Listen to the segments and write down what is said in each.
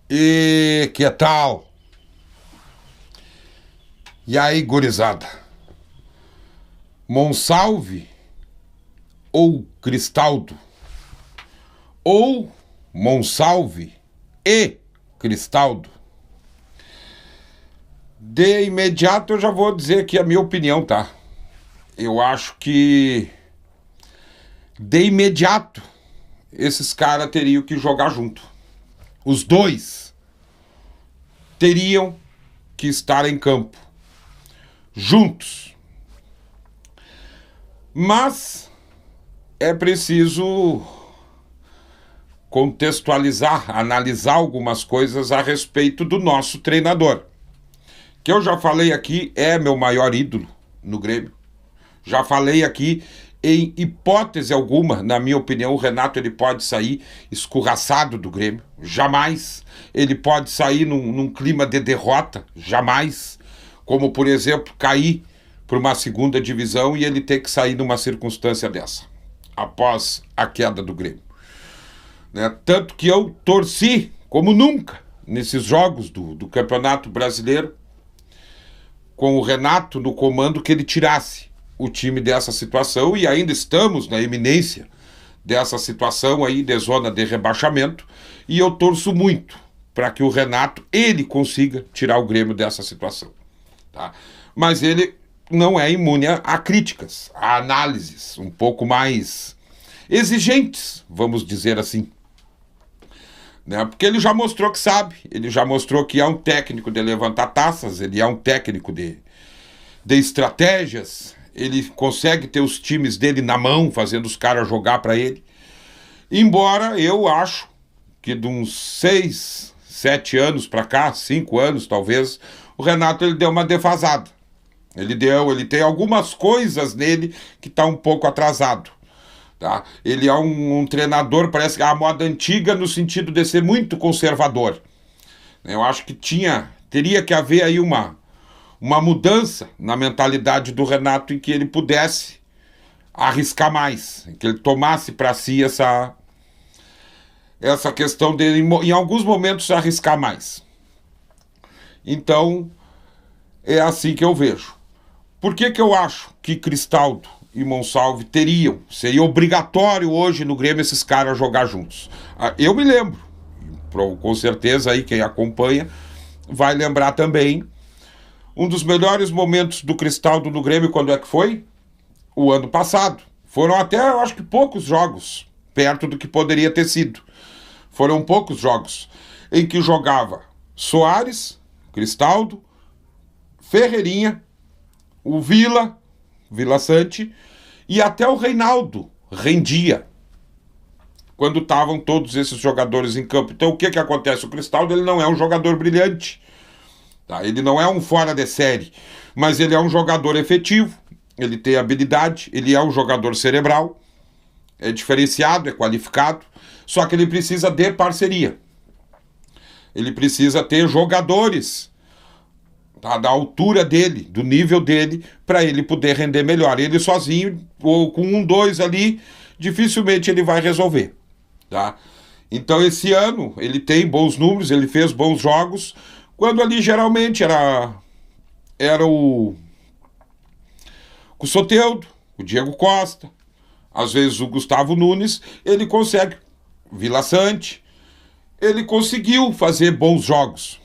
E que tal? E aí, gurizada? Monsalve ou Cristaldo? Ou Monsalve e Cristaldo? De imediato eu já vou dizer aqui a minha opinião, tá? Eu acho que de imediato esses caras teriam que jogar junto. Os dois teriam que estar em campo juntos. Mas é preciso contextualizar, analisar algumas coisas a respeito do nosso treinador, que eu já falei aqui, é meu maior ídolo no Grêmio. Já falei aqui, em hipótese alguma, na minha opinião, o Renato ele pode sair escorraçado do Grêmio. Jamais. Ele pode sair num clima de derrota. Jamais. Como, por exemplo, cair para uma segunda divisão e ele ter que sair numa circunstância dessa, após a queda do Grêmio. Né? Tanto que eu torci, como nunca, nesses jogos do Campeonato Brasileiro, com o Renato no comando, que ele tirasse o time dessa situação, e ainda estamos na iminência dessa situação aí de zona de rebaixamento, e eu torço muito para que o Renato, ele consiga tirar o Grêmio dessa situação. Tá? Mas ele não é imune a críticas, a análises um pouco mais exigentes, vamos dizer assim. Né? Porque ele já mostrou que sabe, ele já mostrou que é um técnico de levantar taças, ele é um técnico de estratégias, ele consegue ter os times dele na mão, fazendo os caras jogar para ele. Embora eu acho que de uns 6, 7 anos para cá, 5 anos talvez, o Renato ele deu uma defasada. Ele tem algumas coisas nele que tá um pouco atrasado. Tá? Ele é um treinador, parece que é a moda antiga, no sentido de ser muito conservador. Eu acho que teria que haver aí uma mudança na mentalidade do Renato, em que ele pudesse arriscar mais, em que ele tomasse para si essa questão dele, em alguns momentos, arriscar mais. Então, é assim que eu vejo. Por que eu acho que Cristaldo e Monsalve seria obrigatório hoje no Grêmio esses caras jogar juntos? Eu me lembro, com certeza aí quem acompanha vai lembrar também, um dos melhores momentos do Cristaldo no Grêmio, quando é que foi? O ano passado. Foram até, eu acho que poucos jogos, perto do que poderia ter sido. Foram poucos jogos em que jogava Soares, Cristaldo, Ferreirinha, o Vila Sante, e até o Reinaldo rendia quando estavam todos esses jogadores em campo. Então o que acontece? O Cristaldo ele não é um jogador brilhante, tá? Ele não é um fora de série, mas ele é um jogador efetivo, ele tem habilidade, ele é um jogador cerebral, é diferenciado, é qualificado, só que ele precisa de parceria. Ele precisa ter jogadores da altura dele, do nível dele, para ele poder render melhor. Ele sozinho, ou com 1, 2 ali, dificilmente ele vai resolver. Tá? Então esse ano ele tem bons números, ele fez bons jogos, quando ali geralmente era o Soteldo, o Diego Costa, às vezes o Gustavo Nunes, ele consegue, Vila Sante, ele conseguiu fazer bons jogos.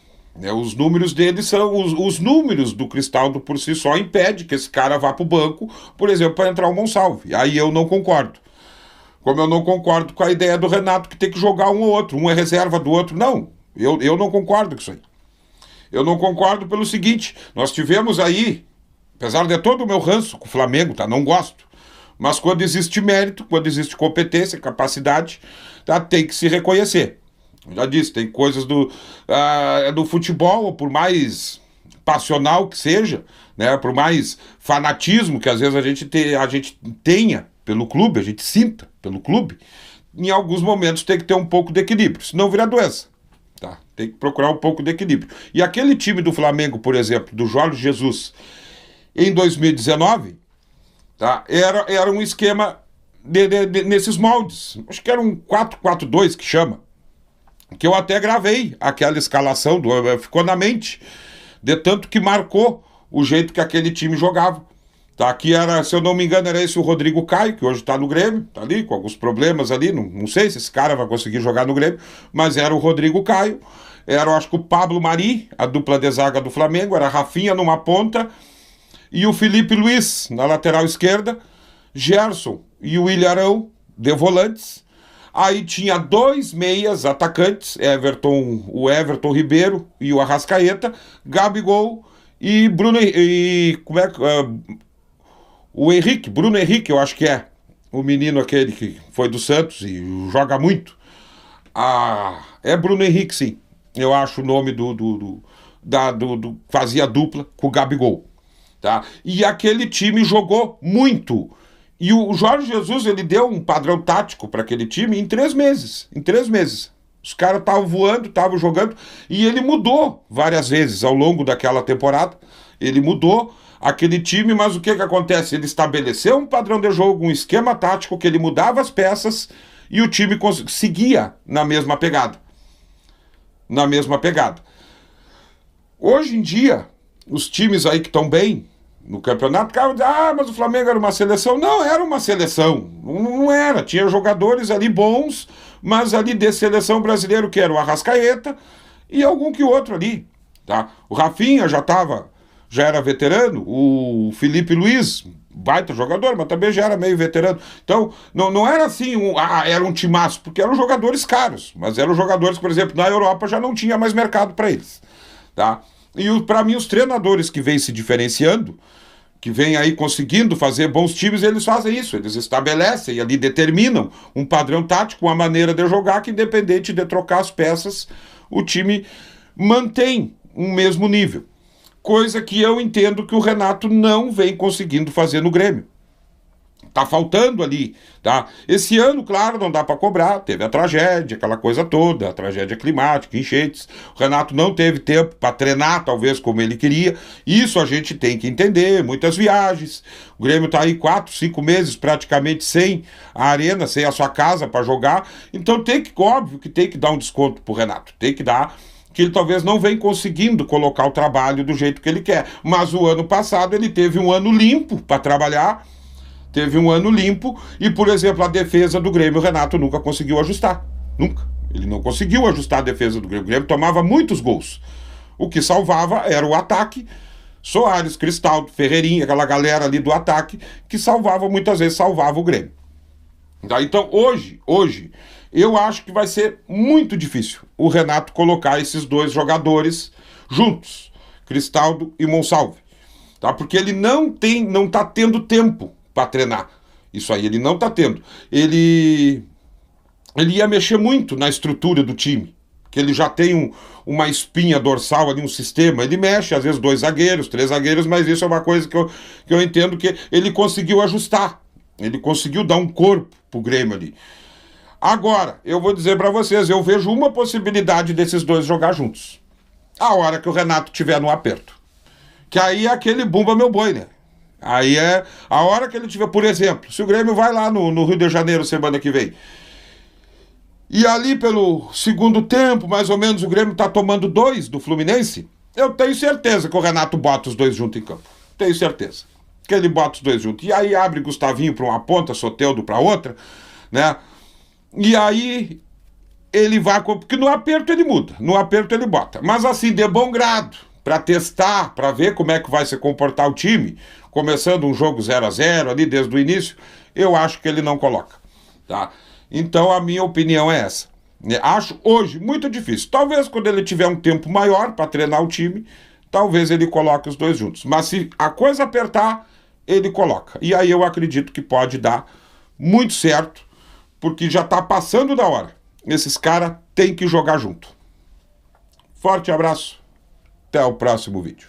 Os números dele são os números do Cristaldo por si só impede que esse cara vá para o banco, por exemplo, para entrar o Monsalve. Aí eu não concordo. Como eu não concordo com a ideia do Renato que tem que jogar um ou outro, um é reserva do outro. Não, eu não concordo com isso aí. Eu não concordo pelo seguinte, nós tivemos aí, apesar de todo o meu ranço com o Flamengo, tá? Não gosto. Mas quando existe mérito, quando existe competência, capacidade, tá? Tem que se reconhecer. Eu já disse, tem coisas do futebol, por mais passional que seja, né, por mais fanatismo que às vezes a gente tenha pelo clube, a gente sinta pelo clube, em alguns momentos tem que ter um pouco de equilíbrio, senão vira doença. Tá? Tem que procurar um pouco de equilíbrio. E aquele time do Flamengo, por exemplo, do Jorge Jesus, em 2019, tá, era um esquema nesses moldes. Acho que era um 4-4-2 que chama. que eu até gravei aquela escalação, ficou na mente, de tanto que marcou o jeito que aquele time jogava. Tá, aqui era, se eu não me engano, era esse o Rodrigo Caio, que hoje tá no Grêmio, tá ali com alguns problemas ali, não sei se esse cara vai conseguir jogar no Grêmio, mas era o Rodrigo Caio, era, eu acho que o Pablo Mari, a dupla de zaga do Flamengo, era Rafinha numa ponta e o Felipe Luiz na lateral esquerda, Gerson e o Willian Arão de volantes. Aí tinha dois meias atacantes, o Everton Ribeiro e o Arrascaeta, Gabigol e Bruno e como é que o Henrique, Bruno Henrique, eu acho que é o menino aquele que foi do Santos e joga muito. É Bruno Henrique, sim. Eu acho o nome do fazia dupla com o Gabigol, tá? E aquele time jogou muito. E o Jorge Jesus, ele deu um padrão tático para aquele time em 3 meses. Em 3 meses. Os caras estavam voando, estavam jogando, e ele mudou várias vezes ao longo daquela temporada. Ele mudou aquele time, mas o que acontece? Ele estabeleceu um padrão de jogo, um esquema tático, que ele mudava as peças e o time seguia na mesma pegada. Na mesma pegada. Hoje em dia, os times aí que estão bem no campeonato, mas o Flamengo era uma seleção. Não, era uma seleção. Não era. Tinha jogadores ali bons, mas ali de seleção brasileira, que era o Arrascaeta e algum que outro ali. Tá? O Rafinha já era veterano, o Felipe Luiz, baita jogador, mas também já era meio veterano. Então, não era assim, era um timaço, porque eram jogadores caros, mas eram jogadores que, por exemplo, na Europa já não tinha mais mercado para eles. Tá? E para mim, os treinadores que vêm se diferenciando, que vêm aí conseguindo fazer bons times, eles fazem isso, eles estabelecem e ali determinam um padrão tático, uma maneira de jogar que, independente de trocar as peças, o time mantém um mesmo nível. Coisa que eu entendo que o Renato não vem conseguindo fazer no Grêmio. Tá faltando ali, tá? Esse ano, claro, não dá para cobrar, teve a tragédia, aquela coisa toda, a tragédia climática, enchentes. O Renato não teve tempo para treinar, talvez, como ele queria. Isso a gente tem que entender, muitas viagens. O Grêmio tá aí 4, 5 meses praticamente sem a arena, sem a sua casa para jogar. Então óbvio que tem que dar um desconto pro Renato, tem que dar, que ele talvez não vem conseguindo colocar o trabalho do jeito que ele quer. Mas o ano passado ele teve um ano limpo para trabalhar, e, por exemplo, a defesa do Grêmio, o Renato nunca conseguiu ajustar. Nunca. Ele não conseguiu ajustar a defesa do Grêmio. O Grêmio tomava muitos gols. O que salvava era o ataque. Soares, Cristaldo, Ferreirinha, aquela galera ali do ataque, que muitas vezes salvava o Grêmio. Então, hoje, eu acho que vai ser muito difícil o Renato colocar esses dois jogadores juntos, Cristaldo e Monsalve, tá? Porque ele não tá tendo tempo para treinar. Isso aí ele não tá tendo. Ele ia mexer muito na estrutura do time, que ele já tem uma espinha dorsal ali, um sistema. Ele mexe, às vezes 2 zagueiros, 3 zagueiros, mas isso é uma coisa que eu entendo que ele conseguiu ajustar. Ele conseguiu dar um corpo pro Grêmio ali. Agora, eu vou dizer para vocês, eu vejo uma possibilidade desses dois jogar juntos. A hora que o Renato tiver no aperto. Que aí é aquele bumba meu boi, né? Aí é a hora que ele tiver, por exemplo, se o Grêmio vai lá no Rio de Janeiro semana que vem, e ali pelo segundo tempo, mais ou menos, o Grêmio tá tomando 2 do Fluminense, eu tenho certeza que o Renato bota os dois juntos em campo. Tenho certeza que ele bota os dois juntos. E aí abre Gustavinho para uma ponta, Soteldo para outra, né? E aí ele vai, porque no aperto ele muda, no aperto ele bota. Mas assim, de bom grado, para testar, para ver como é que vai se comportar o time, começando um jogo 0-0 ali desde o início, eu acho que ele não coloca, tá? Então a minha opinião é essa. Acho hoje muito difícil. Talvez quando ele tiver um tempo maior para treinar o time, talvez ele coloque os dois juntos. Mas se a coisa apertar, ele coloca. E aí eu acredito que pode dar muito certo, porque já está passando da hora. Esses caras têm que jogar junto. Forte abraço. Até o próximo vídeo.